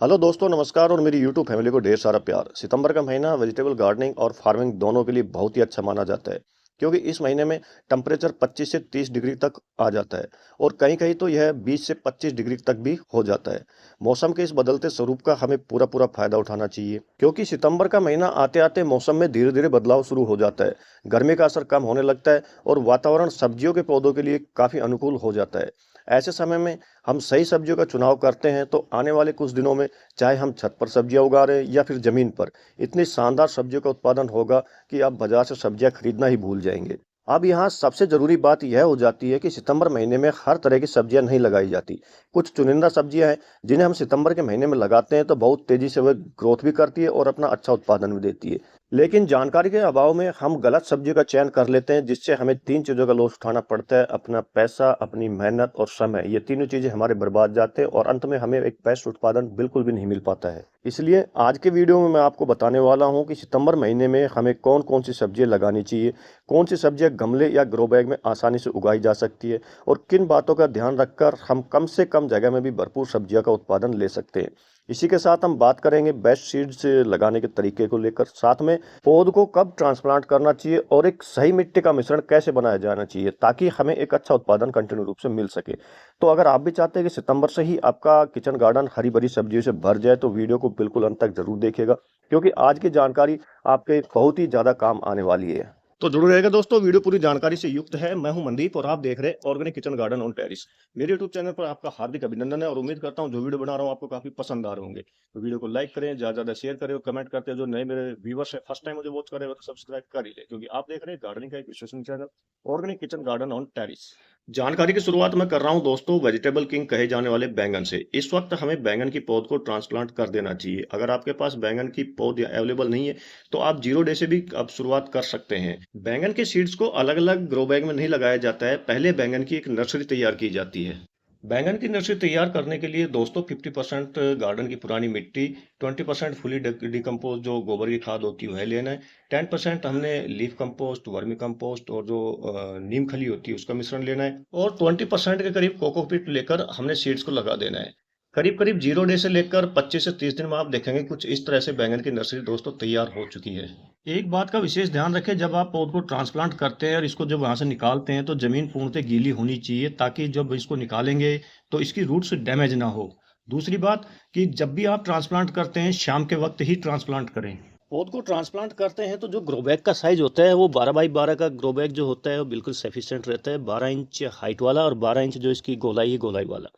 Hello दोस्तों, नमस्कार और मेरी यूट्यूब फैमिली को ढेर सारा प्यार। सितंबर का महीना वेजिटेबल गार्डनिंग और फार्मिंग दोनों के लिए बहुत ही अच्छा माना जाता है, क्योंकि इस महीने में टेम्परेचर 25 से 30 डिग्री तक आ जाता है और कहीं-कहीं तो यह 20 से 25 डिग्री तक भी हो जाता है। मौसम के इस बदलते स्वरूप का हमें पूरा-पूरा फायदा उठाना चाहिए, क्योंकि सितंबर का महीना आते-आते मौसम में धीरे-धीरे बदलाव शुरू हो जाता है। गर्मी का असर कम होने लगता है और वातावरण सब्जियों के पौधों के लिए काफ़ी अनुकूल हो जाता है। ऐसे समय में हम सही सब्जियों का चुनाव करते हैं तो आने वाले कुछ दिनों में चाहे हम छत पर सब्जियां उगा रहे हैं या फिर जमीन पर, इतनी शानदार सब्जियों का उत्पादन होगा कि आप बाजार से सब्जियां खरीदना ही भूल जाएंगे। अब यहाँ सबसे जरूरी बात यह हो जाती है कि सितंबर महीने में हर तरह की सब्जियां नहीं लगाई जाती। कुछ चुनिंदा सब्जियां हैं जिन्हें हम सितंबर के महीने में लगाते हैं तो बहुत तेजी से वह ग्रोथ भी करती है और अपना अच्छा उत्पादन भी देती है। लेकिन जानकारी के अभाव में हम गलत सब्जी का चयन कर लेते हैं, जिससे हमें तीन चीजों का लॉस उठाना पड़ता है: अपना पैसा, अपनी मेहनत और समय। ये तीनों चीजें हमारे बर्बाद जाते हैं और अंत में हमें एक बेस्ट उत्पादन बिल्कुल भी नहीं मिल पाता है। इसलिए आज के वीडियो में मैं आपको बताने वाला हूं कि सितंबर महीने में हमें कौन कौन सी सब्जियां लगानी चाहिए, कौन सी सब्जियां गमले या ग्रो बैग में आसानी से उगाई जा सकती है और किन बातों का ध्यान रखकर हम कम से कम जगह में भी भरपूर सब्जियां का उत्पादन ले सकते हैं। इसी के साथ हम बात करेंगे बेस्ट सीड्स लगाने के तरीके को लेकर, साथ में पौध को कब ट्रांसप्लांट करना चाहिए और एक सही मिट्टी का मिश्रण कैसे बनाया जाना चाहिए ताकि हमें एक अच्छा उत्पादन कंटिन्यू रूप से मिल सके। तो अगर आप भी चाहते हैं कि सितंबर से ही आपका किचन गार्डन हरी भरी सब्जियों से भर जाए तो वीडियो को बिल्कुल अंत तक जरूर देखिएगा, क्योंकि आज की जानकारी आपके बहुत ही ज्यादा काम आने वाली है। तो जुड़े रहेगा दोस्तों, वीडियो पूरी जानकारी से युक्त है। मैं हूं मनदीप और आप देख रहे हैं organic kitchen garden on terrace. मेरे यूट्यूब चैनल पर आपका हार्दिक अभिनंदन है और उम्मीद करता हूं जो वीडियो बना रहा हूं आपको काफी पसंद आ रहे होंगे। तो वीडियो को लाइक करें, ज्यादा ज्यादा शेयर करें और कमेंट करते हैं। जो नए मेरे व्यूवर्स है, फर्स्ट टाइम मुझे वॉच कर रहे हो तो सब्सक्राइब कर ही ले, क्योंकि आप देख रहे हैं गार्डनिंग का एक विश्वसनीय channel organic kitchen garden on terrace. जानकारी की शुरुआत मैं कर रहा हूं दोस्तों वेजिटेबल किंग कहे जाने वाले बैंगन से। इस वक्त हमें बैंगन की पौध को ट्रांसप्लांट कर देना चाहिए। अगर आपके पास बैंगन की पौध अवेलेबल नहीं है तो आप 0 डे से भी अब शुरुआत कर सकते हैं। बैंगन के सीड्स को अलग अलग ग्रो बैग में नहीं लगाया जाता है, पहले बैंगन की एक नर्सरी तैयार की जाती है। बैंगन की नर्सरी तैयार करने के लिए दोस्तों 50% गार्डन की पुरानी मिट्टी, 20% फुली डिकम्पोज जो गोबर की खाद होती है वह लेना है, 10% हमने लीफ कंपोस्ट, वर्मी कंपोस्ट और जो नीम खली होती है उसका मिश्रण लेना है और 20% के करीब कोकोपीट लेकर हमने सीड्स को लगा देना है। करीब करीब 0 डे से लेकर 25 से 30 दिन में आप देखेंगे कुछ इस तरह से बैंगन की नर्सरी दोस्तों तैयार हो चुकी है। एक बात का विशेष ध्यान रखें, जब आप पौध को ट्रांसप्लांट करते हैं और इसको जब वहां से निकालते हैं तो जमीन पूर्णतः गीली होनी चाहिए, ताकि जब इसको निकालेंगे तो इसकी रूट्स डैमेज ना हो। दूसरी बात कि जब भी आप ट्रांसप्लांट करते हैं शाम के वक्त ही ट्रांसप्लांट करें। पौध को ट्रांसप्लांट करते हैं तो जो ग्रो बैग का साइज होता है वो 12 बाई 12 का ग्रो बैग जो होता है वो बिल्कुल सफिशिएंट रहता है। 12 इंच हाइट वाला और 12 इंच जो इसकी गोलाई है गोलाई वाला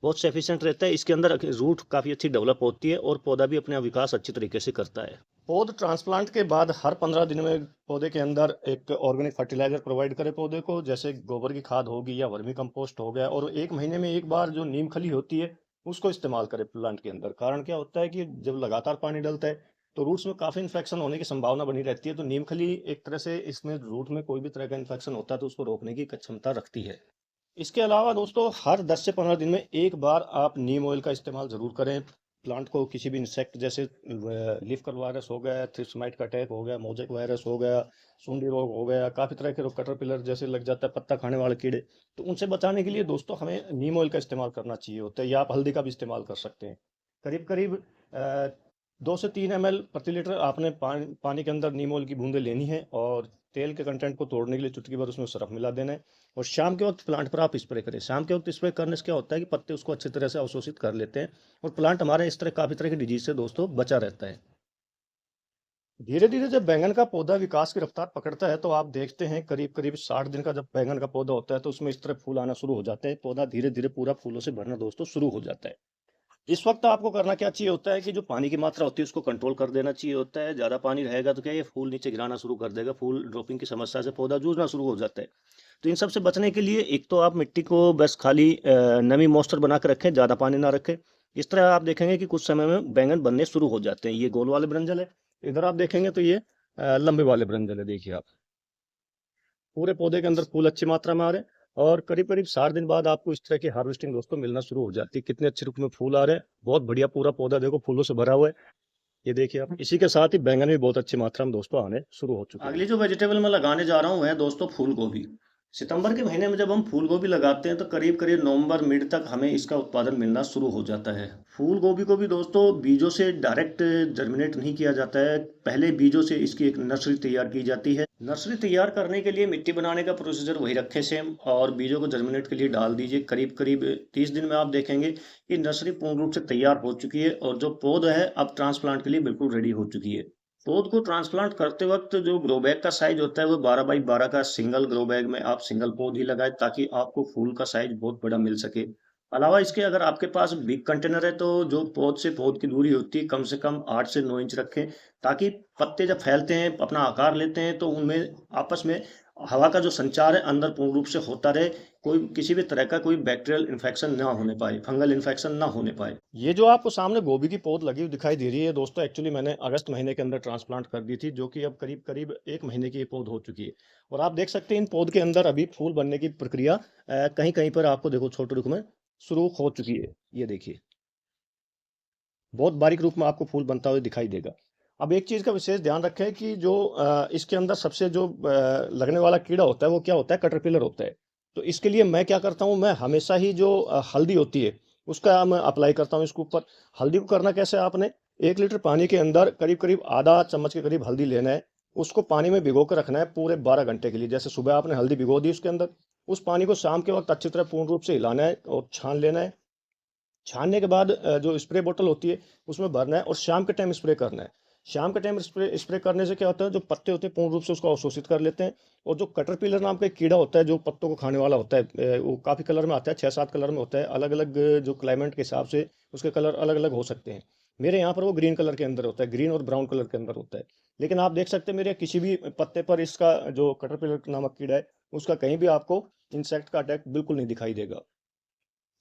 बहुत सफिशिएंट रहता है। इसके अंदर रूट काफ़ी अच्छी डेवलप होती है और पौधा भी अपना विकास अच्छी तरीके से करता है। पौध ट्रांसप्लांट के बाद हर 15 दिन में पौधे के अंदर एक ऑर्गेनिक फर्टिलाइजर प्रोवाइड करें पौधे को, जैसे गोबर की खाद होगी या वर्मी कंपोस्ट हो गया, और 1 महीने में एक बार जो नीम खली होती है उसको इस्तेमाल करें प्लांट के अंदर। कारण क्या होता है कि जब लगातार पानी डलता है तो रूट्स में काफ़ी इन्फेक्शन होने की संभावना बनी रहती है। तो नीम खली एक तरह से इसमें रूट में कोई भी तरह का इन्फेक्शन होता है तो उसको रोकने की क्षमता रखती है। इसके अलावा दोस्तों हर 10 से 15 दिन में एक बार आप नीम ऑयल का इस्तेमाल ज़रूर करें। प्लांट को किसी भी इंसेक्ट जैसे लीफ कल वायरस हो गया, थ्रिप्स माइट का अटैक हो गया, मोजेक वायरस हो गया, सुंडी रोग हो गया, काफ़ी तरह के रोग कैटरपिलर जैसे लग जाता है, पत्ता खाने वाले कीड़े, तो उनसे बचाने के लिए दोस्तों हमें नीम ऑयल का इस्तेमाल करना चाहिए होता है, या आप हल्दी का भी इस्तेमाल कर सकते हैं। करीब करीब 2 से 3 ml प्रति लीटर आपने पानी के अंदर नीम ऑयल की बूंदें लेनी है और तेल के कंटेंट को तोड़ने के लिए चुटकी भर उसमें सरफ मिला देना है और शाम के वक्त प्लांट पर आप स्प्रे करें। शाम के वक्त स्प्रे करने से क्या होता है कि पत्ते उसको अच्छी तरह से अवशोषित कर लेते हैं और प्लांट हमारे इस तरह काफ़ी तरह की डिजीज से दोस्तों बचा रहता है। धीरे धीरे जब बैंगन का पौधा विकास की रफ्तार पकड़ता है तो आप देखते हैं करीब करीब 60 दिन का जब बैंगन का पौधा होता है तो उसमें इस तरह फूल आना शुरू हो जाते हैं। पौधा धीरे धीरे पूरा फूलों से भरना दोस्तों शुरू हो जाता है। इस वक्त आपको करना क्या चाहिए होता है कि जो पानी की मात्रा होती है उसको कंट्रोल कर देना चाहिए होता है। ज़्यादा पानी रहेगा तो क्या ये फूल नीचे गिराना शुरू कर देगा, फूल ड्रॉपिंग की समस्या से पौधा जूझना शुरू हो जाता है। तो इन सब से बचने के लिए एक तो आप मिट्टी को बस खाली नमी मॉइस्चर बना के रखें, ज़्यादा पानी ना रखें। इस तरह आप देखेंगे कि कुछ समय में बैंगन बनने शुरू हो जाते हैं। ये गोल वाले ब्रंजल है, इधर आप देखेंगे तो ये लंबे वाले ब्रंजल है। देखिए आप पूरे पौधे के अंदर फूल अच्छी मात्रा में आ रहे हैं और करीब करीब 60 दिन बाद आपको इस तरह की हार्वेस्टिंग दोस्तों मिलना शुरू हो जाती है। कितने अच्छे रूप में फूल आ रहे हैं, बहुत बढ़िया पूरा पौधा देखो फूलों से भरा हुआ है। ये देखिए आप, इसी के साथ ही बैंगन भी बहुत अच्छी मात्रा में दोस्तों आने शुरू हो चुके हैं। अगली जो वेजिटेबल मैं लगाने जा रहा हूँ वह है दोस्तों फूल गोभी। सितंबर के महीने में जब हम फूल गोभी लगाते हैं तो करीब करीब नवंबर मिड तक हमें इसका उत्पादन मिलना शुरू हो जाता है। फूल गोभी को भी दोस्तों बीजों से डायरेक्ट जर्मिनेट नहीं किया जाता है। पहले बीजों से इसकी एक नर्सरी तैयार की जाती है। नर्सरी तैयार करने के लिए मिट्टी बनाने का प्रोसीजर वही रखें सेम, और बीजों को जर्मिनेट के लिए डाल दीजिए। करीब करीब 30 दिन में आप देखेंगे कि नर्सरी पूर्ण रूप से तैयार हो चुकी है और जो पौध है अब ट्रांसप्लांट के लिए बिल्कुल रेडी हो चुकी है। पौध को ट्रांसप्लांट करते वक्त जो ग्रो बैग का साइज होता है वो 12 बाई 12 का सिंगल ग्रो बैग में आप सिंगल पौध ही लगाए, ताकि आपको फूल का साइज बहुत बड़ा मिल सके। अलावा इसके अगर आपके पास बिग कंटेनर है तो जो पौध से पौध की दूरी होती है कम से कम 8 से 9 इंच रखें, ताकि पत्ते जब फैलते हैं अपना आकार लेते हैं तो उनमें आपस में हवा का जो संचार है अंदर पूर्ण रूप से होता रहे, कोई किसी भी तरह का कोई बैक्टीरियल इन्फेक्शन ना होने पाए, फंगल इन्फेक्शन ना होने पाए। ये जो आपको सामने गोभी की पौध लगी हुई दिखाई दे रही है दोस्तों, एक्चुअली मैंने अगस्त महीने के अंदर ट्रांसप्लांट कर दी थी, जो कि अब करीब करीब 1 महीने की ये पौध हो चुकी है। और आप देख सकते हैं इन पौध के अंदर अभी फूल बनने की प्रक्रिया कहीं कहीं पर आपको देखो छोटे रूप में शुरू हो चुकी है। ये देखिए बहुत बारीक रूप में आपको फूल बनता हुआ दिखाई देगा। अब एक चीज़ का विशेष ध्यान रखें कि जो इसके अंदर सबसे जो लगने वाला कीड़ा होता है वो क्या होता है, कैटरपिलर होता है। तो इसके लिए मैं क्या करता हूँ, मैं हमेशा ही जो हल्दी होती है उसका मैं अप्लाई करता हूँ इसके ऊपर। हल्दी को करना कैसे है, आपने 1 लीटर पानी के अंदर करीब करीब आधा चम्मच के करीब हल्दी लेना है। उसको पानी में भिगो कर रखना है पूरे 12 घंटे के लिए। जैसे सुबह आपने हल्दी भिगो दी उसके अंदर, उस पानी को शाम के वक्त अच्छी तरह पूर्ण रूप से हिलाना है और छान लेना है। छानने के बाद जो स्प्रे बोतल होती है उसमें भरना है और शाम के टाइम स्प्रे करना है। शाम के टाइम स्प्रे स्प्रे करने से क्या होता है, जो पत्ते होते हैं पूर्ण रूप से उसको अवशोषित कर लेते हैं। और जो कैटरपिलर नाम का एक कीड़ा होता है जो पत्तों को खाने वाला होता है, वो काफ़ी कलर में आता है, 6-7 कलर में होता है। अलग अलग जो क्लाइमेट के हिसाब से उसके कलर अलग अलग हो सकते हैं। मेरे यहाँ पर वो ग्रीन कलर के अंदर होता है, ग्रीन और ब्राउन कलर के अंदर होता है। लेकिन आप देख सकते हैं मेरे किसी भी पत्ते पर इसका जो कैटरपिलर नामक कीड़ा है उसका कहीं भी आपको इंसेक्ट का अटैक बिल्कुल नहीं दिखाई देगा।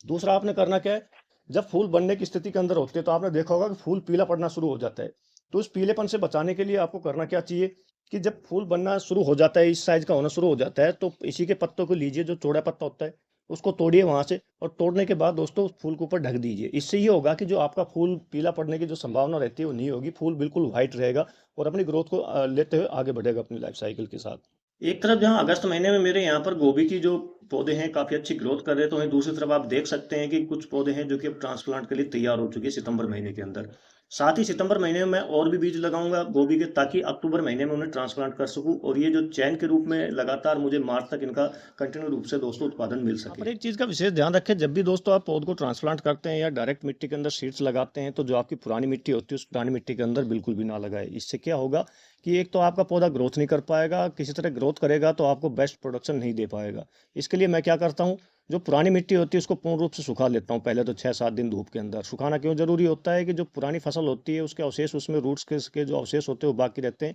दूसरा आपने करना क्या है, जब फूल बनने की स्थिति के अंदर होते हैं तो आपने देखा होगा कि फूल पीला पड़ना शुरू हो जाता है। तो उस पीलेपन से बचाने के लिए आपको करना क्या चाहिए कि जब फूल बनना शुरू हो जाता है, इस साइज का होना शुरू हो जाता है, तो इसी के पत्तों को लीजिए, जो चौड़ा पत्ता होता है उसको तोड़िए वहां से, और तोड़ने के बाद दोस्तों उस फूल के ऊपर ढक दीजिए। इससे ये होगा कि जो आपका फूल पीला पड़ने की जो संभावना रहती है वो नहीं होगी, फूल बिल्कुल व्हाइट रहेगा और अपनी ग्रोथ को लेते हुए आगे बढ़ेगा अपनी लाइफ साइकिल के साथ। एक तरफ जहाँ अगस्त महीने में मेरे यहाँ पर गोभी की जो पौधे हैं काफ़ी अच्छी ग्रोथ कर रहे हैं, तो वहीं दूसरी तरफ आप देख सकते हैं कि कुछ पौधे हैं जो कि अब ट्रांसप्लांट के लिए तैयार हो चुके हैं सितंबर महीने के अंदर। साथ ही सितंबर महीने में मैं और भी बीज लगाऊंगा गोभी के, ताकि अक्टूबर महीने में उन्हें ट्रांसप्लांट कर सकूं और ये जो चैन के रूप में लगातार मुझे मार्च तक इनका कंटिन्यू रूप से दोस्तों उत्पादन मिल सके। पर एक चीज़ का विशेष ध्यान रखें, जब भी दोस्तों आप पौध को ट्रांसप्लांट करते हैं या डायरेक्ट मिट्टी के अंदर सीड्स लगाते हैं, तो जो आपकी पुरानी मिट्टी होती है उस पुरानी मिट्टी के अंदर बिल्कुल भी ना लगाए। इससे क्या होगा कि एक तो आपका पौधा ग्रोथ नहीं कर पाएगा, किसी तरह ग्रोथ करेगा तो आपको बेस्ट प्रोडक्शन नहीं दे पाएगा। इसके लिए मैं क्या करता हूँ, जो पुरानी मिट्टी होती है उसको पूर्ण रूप से सुखा लेता हूँ पहले तो 6-7 दिन धूप के अंदर। सुखाना क्यों जरूरी होता है कि जो पुरानी फसल होती है उसके अवशेष, उसमें रूट्स के जो अवशेष होते हैं वो बाकी रहते हैं।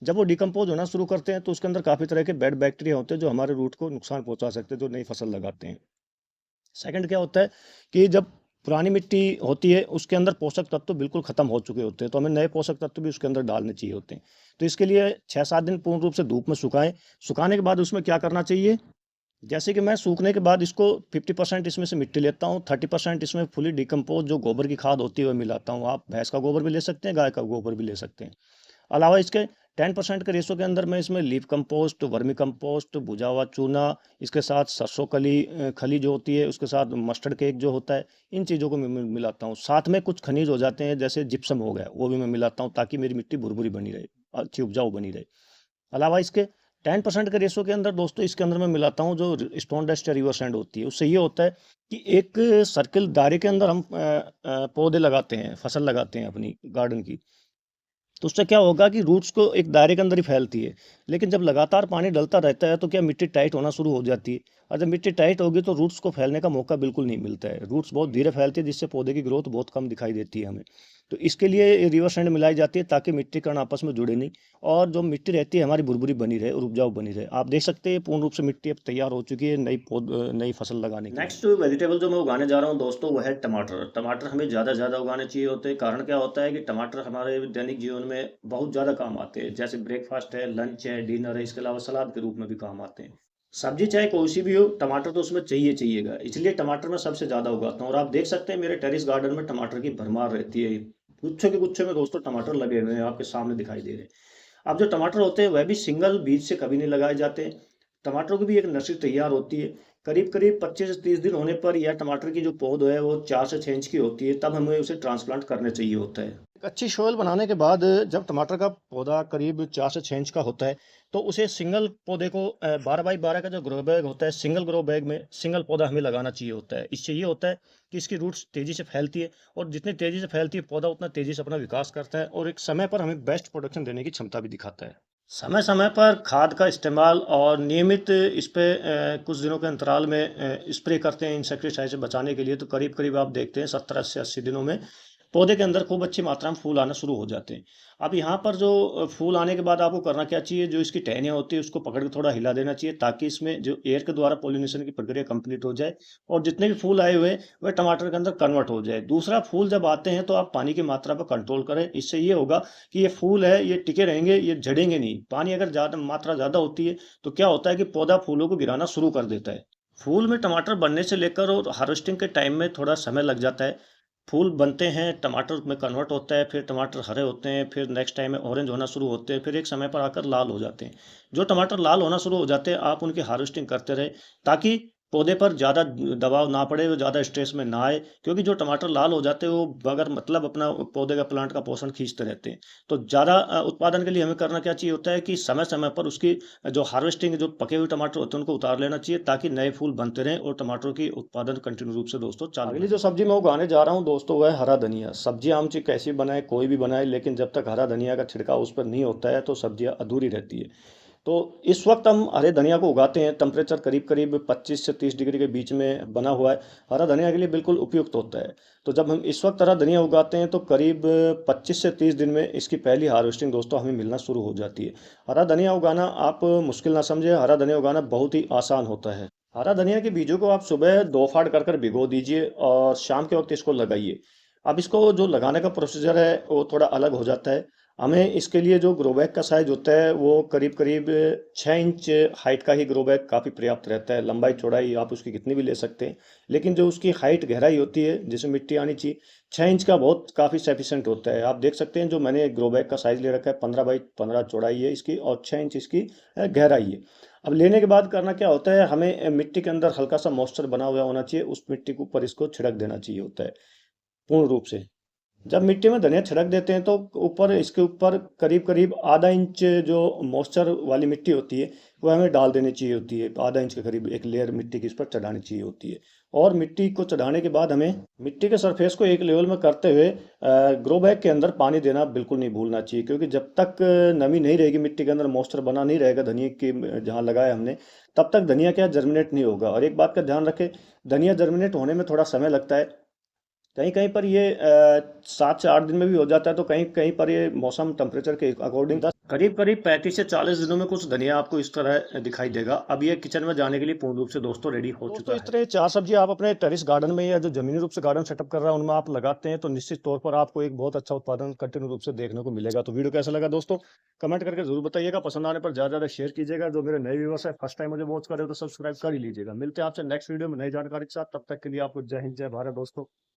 जब वो डिकम्पोज होना शुरू करते हैं तो उसके अंदर काफ़ी तरह के बैड बैक्टीरिया होते हैं जो हमारे रूट को नुकसान पहुंचा सकते हैं, जो नई फसल लगाते हैं। सेकंड क्या होता है कि जब पुरानी मिट्टी होती है उसके अंदर पोषक तत्व बिल्कुल खत्म हो चुके होते हैं, तो हमें नए पोषक तत्व भी उसके अंदर डालने चाहिए होते हैं। तो इसके लिए 6-7 दिन पूर्ण रूप से धूप में सुखाएं। सुखाने के बाद उसमें क्या करना चाहिए, जैसे कि मैं सूखने के बाद इसको 50% इसमें से मिट्टी लेता हूँ, 30% इसमें फुली डिकम्पोज जो गोबर की खाद होती है वो मिलाता हूँ। आप भैंस का गोबर भी ले सकते हैं, गाय का गोबर भी ले सकते हैं। अलावा इसके 10% के रेशो के अंदर मैं इसमें लीफ कंपोस्ट, वर्मी कंपोस्ट, भुजा हुआ चूना, इसके साथ सरसों खली जो होती है, उसके साथ मस्टर्ड केक जो होता है, इन चीज़ों को मैं मिलाता हूँ। साथ में कुछ खनिज हो जाते हैं जैसे जिप्सम हो गया, वो भी मैं मिलाता हूँ ताकि मेरी मिट्टी भुरभुरी बनी रहे, अच्छी उपजाऊ बनी रहे। अलावा इसके 10% के रेशो के अंदर दोस्तों इसके अंदर मैं मिलाता हूँ जो स्टोन डस्ट या रिवर सैंड होती है। उससे ये होता है कि एक सर्किल दायरे के अंदर हम पौधे लगाते हैं, फसल लगाते हैं अपनी गार्डन की। तो उससे क्या होगा कि रूट्स को एक दायरे के अंदर ही फैलती है। लेकिन जब लगातार पानी डलता रहता है तो क्या मिट्टी टाइट होना शुरू हो जाती है, और जब मिट्टी टाइट होगी तो रूट्स को फैलने का मौका बिल्कुल नहीं मिलता है। रूट्स बहुत धीरे फैलती है जिससे पौधे की ग्रोथ बहुत कम दिखाई देती है हमें। तो इसके लिए रिवर सैंड मिलाई जाती है ताकि मिट्टी कण आपस में जुड़े नहीं, और जो मिट्टी रहती है हमारी भुरभुरी बनी रहे और उपजाऊ बनी रहे। आप देख सकते हैं पूर्ण रूप से मिट्टी अब तैयार हो चुकी है नई फसल लगाने के लिए। नेक्स्ट वेजिटेबल जो मैं उगाने जा रहा हूँ दोस्तों वो है टमाटर। टमाटर हमें ज़्यादा उगाने चाहिए होते हैं। कारण क्या होता है कि टमाटर हमारे दैनिक जीवन में बहुत ज़्यादा काम आते हैं, जैसे ब्रेकफास्ट है, लंच है, डिनर है, इसके अलावा सलाद के रूप में भी काम आते हैं। सब्जी चाहे कोई सी भी हो, टमाटर तो उसमें चाहिएगा, इसलिए टमाटर मैं सबसे ज़्यादा उगाता हूँ। और आप देख सकते हैं मेरे टेरिस गार्डन में टमाटर की भरमार रहती है। गुच्छे के गुच्छे में दोस्तों टमाटर लगे हुए हैं, आपके सामने दिखाई दे रहे हैं। अब जो टमाटर होते हैं वह भी सिंगल बीज से कभी नहीं लगाए जाते। टमाटरों की भी एक नर्सरी तैयार होती है। करीब करीब 25 से 30 दिन होने पर यह टमाटर की जो पौध है वो 4 से 6 इंच की होती है, तब हमें उसे ट्रांसप्लांट करने चाहिए होता है। एक अच्छी सोइल बनाने के बाद जब टमाटर का पौधा करीब 4 से 6 इंच का होता है, तो उसे सिंगल पौधे को 12 बाई 12 का जो ग्रो बैग होता है, सिंगल ग्रो बैग में सिंगल पौधा हमें लगाना चाहिए होता है। इससे ये होता है कि इसकी रूट्स तेज़ी से फैलती है, और जितनी तेज़ी से फैलती है पौधा उतना तेज़ी से अपना विकास करता है, और एक समय पर हमें बेस्ट प्रोडक्शन देने की क्षमता भी दिखाता है। समय समय पर खाद का इस्तेमाल और नियमित इस पे कुछ दिनों के अंतराल में स्प्रे करते हैं इंसेक्टिसाइड से बचाने के लिए, तो करीब करीब आप देखते हैं 70 से 80 दिनों में पौधे के अंदर खूब अच्छी मात्रा में फूल आना शुरू हो जाते हैं। अब यहाँ पर जो फूल आने के बाद आपको करना क्या चाहिए, जो इसकी टहनियाँ होती है उसको पकड़ के थोड़ा हिला देना चाहिए, ताकि इसमें जो एयर के द्वारा पॉलिनेशन की प्रक्रिया कंप्लीट हो जाए, और जितने भी फूल आए हुए हैं वह टमाटर के अंदर कन्वर्ट हो जाए। दूसरा, फूल जब आते हैं तो आप पानी की मात्रा पर कंट्रोल करें। इससे ये होगा कि ये फूल है ये टिके रहेंगे, ये झड़ेंगे नहीं। पानी अगर ज़्यादा मात्रा ज़्यादा होती है तो क्या होता है कि पौधा फूलों को गिराना शुरू कर देता है। फूल में टमाटर बनने से लेकर और हार्वेस्टिंग के टाइम में थोड़ा समय लग जाता है। फूल बनते हैं, टमाटर में कन्वर्ट होता है, फिर टमाटर हरे होते हैं, फिर नेक्स्ट टाइम में ऑरेंज होना शुरू होते हैं, फिर एक समय पर आकर लाल हो जाते हैं। जो टमाटर लाल होना शुरू हो जाते हैं, आप उनकी हार्वेस्टिंग करते रहें, ताकि पौधे पर ज़्यादा दबाव ना पड़े, वो ज़्यादा स्ट्रेस में ना आए, क्योंकि जो टमाटर लाल हो जाते हैं वो बगैर मतलब अपना पौधे का प्लांट का पोषण खींचते रहते हैं। तो ज़्यादा उत्पादन के लिए हमें करना क्या चाहिए होता है कि समय समय पर उसकी जो हार्वेस्टिंग, जो पके हुए टमाटर होते हैं उनको उतार लेना चाहिए, ताकि नए फूल बनते रहें और टमाटरों की उत्पादन कंटिन्यू रूप से दोस्तों चालू रहे। अगली जो सब्जी मैं उगाने जा रहा हूँ दोस्तों, वह है हरा धनिया। सब्जी आम चीज कैसी बनाए, कोई भी बनाए, लेकिन जब तक हरा धनिया का छिड़काव उस पर नहीं होता है तो सब्जियां अधूरी रहती है। तो इस वक्त हम हरे धनिया को उगाते हैं। टेम्परेचर करीब करीब 25 से 30 डिग्री के बीच में बना हुआ है। हरा धनिया के लिए बिल्कुल उपयुक्त होता है। तो जब हम इस वक्त हरा धनिया उगाते हैं तो करीब 25 से 30 दिन में इसकी पहली हार्वेस्टिंग दोस्तों हमें मिलना शुरू हो जाती है। हरा धनिया उगाना आप मुश्किल ना समझे, हरा धनिया उगाना बहुत ही आसान होता है। हरा धनिया के बीजों को आप सुबह 2 फाड़ कर कर भिगो दीजिए और शाम के वक्त इसको लगाइए। अब इसको जो लगाने का प्रोसीजर है वो थोड़ा अलग हो जाता है। हमें इसके लिए जो ग्रो बैग का साइज होता है वो करीब करीब 6 इंच हाइट का ही ग्रो बैग काफ़ी पर्याप्त रहता है। लंबाई चौड़ाई आप उसकी कितनी भी ले सकते हैं, लेकिन जो उसकी हाइट गहराई होती है जिसमें मिट्टी आनी चाहिए, 6 इंच का बहुत काफ़ी सफिशेंट होता है। आप देख सकते हैं जो मैंने ग्रो बैग का साइज ले रखा है, 15 बाई 15 चौड़ाई है इसकी और 6 इंच इसकी गहराई है। अब लेने के बाद करना क्या होता है, हमें मिट्टी के अंदर हल्का सा मॉइस्चर बना हुआ होना चाहिए, उस मिट्टी के ऊपर इसको छिड़क देना चाहिए होता है पूर्ण रूप से। जब मिट्टी में धनिया छिड़क देते हैं तो ऊपर इसके ऊपर करीब करीब आधा इंच जो मॉइस्चर वाली मिट्टी होती है वो हमें डाल देनी चाहिए होती है। आधा इंच के करीब एक लेयर मिट्टी की इस पर चढ़ानी चाहिए होती है। और मिट्टी को चढ़ाने के बाद हमें मिट्टी के सरफेस को एक लेवल में करते हुए ग्रो बैग के अंदर पानी देना बिल्कुल नहीं भूलना चाहिए, क्योंकि जब तक नमी नहीं रहेगी मिट्टी के अंदर, मॉइस्चर बना नहीं रहेगा धनिया के जहाँ लगाया हमने, तब तक धनिया क्या जर्मिनेट नहीं होगा। और एक बात का ध्यान रखें, धनिया जर्मिनेट होने में थोड़ा समय लगता है। कहीं कहीं पर ये 7 से 8 दिन में भी हो जाता है, तो कहीं कहीं पर ये मौसम टेम्परेचर के अकॉर्डिंग करीब करीब 35 से 40 दिनों में कुछ धनिया आपको इस तरह दिखाई देगा। अब ये किचन में जाने के लिए पूर्ण रूप से दोस्तों रेडी हो चुका है। इस तरह 4 सब्जी आप अपने टेरिस गार्डन में या जो जमीनी रूप से गार्डन सेटअप कर रहा है उनमें आप लगाते हैं तो निश्चित तौर पर आपको एक बहुत अच्छा उत्पादन कंटिन्यू रूप से देखने को मिलेगा। तो वीडियो कैसा लगा दोस्तों, कमेंट करके जरूर बताइएगा। पसंद आने पर ज़्यादा शेयर कीजिएगा। जो मेरे नए व्यूअर्स है, फर्स्ट टाइम मुझे वॉच कर रहे हो तो सब्सक्राइब कर ही लीजिएगा। मिलते हैं आपसे नेक्स्ट वीडियो में नई जानकारी के साथ। तब तक के लिए आपको जय हिंद, जय भारत दोस्तों।